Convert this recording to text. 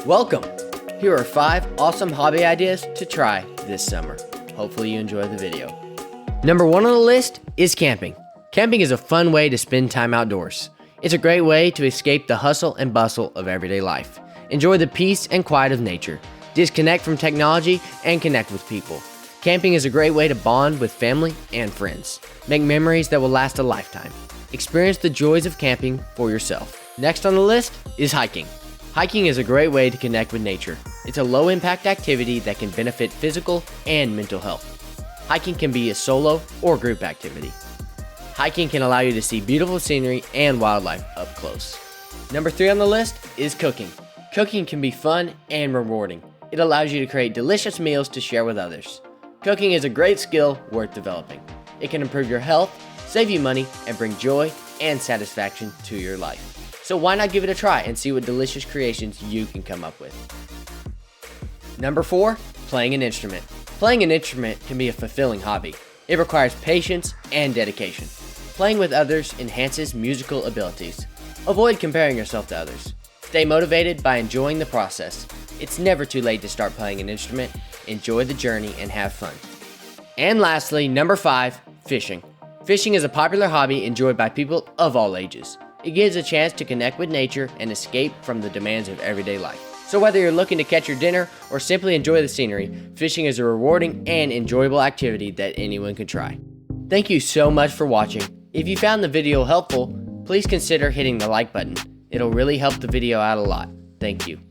Welcome! Here are 5 awesome hobby ideas to try this summer. Hopefully you enjoy the video. Number 1 on the list is camping. Camping is a fun way to spend time outdoors. It's a great way to escape the hustle and bustle of everyday life. Enjoy the peace and quiet of nature. Disconnect from technology and connect with people. Camping is a great way to bond with family and friends. Make memories that will last a lifetime. Experience the joys of camping for yourself. Next on the list is hiking. Hiking is a great way to connect with nature. It's a low-impact activity that can benefit physical and mental health. Hiking can be a solo or group activity. Hiking can allow you to see beautiful scenery and wildlife up close. Number 3 on the list is cooking. Cooking can be fun and rewarding. It allows you to create delicious meals to share with others. Cooking is a great skill worth developing. It can improve your health, save you money, and bring joy and satisfaction to your life. So why not give it a try and see what delicious creations you can come up with. Number 4, playing an instrument. Playing an instrument can be a fulfilling hobby. It requires patience and dedication. Playing with others enhances musical abilities. Avoid comparing yourself to others. Stay motivated by enjoying the process. It's never too late to start playing an instrument. Enjoy the journey and have fun. And lastly, number 5, fishing. Fishing is a popular hobby enjoyed by people of all ages. It gives a chance to connect with nature and escape from the demands of everyday life. So whether you're looking to catch your dinner or simply enjoy the scenery, fishing is a rewarding and enjoyable activity that anyone can try. Thank you so much for watching. If you found the video helpful, please consider hitting the like button. It'll really help the video out a lot. Thank you.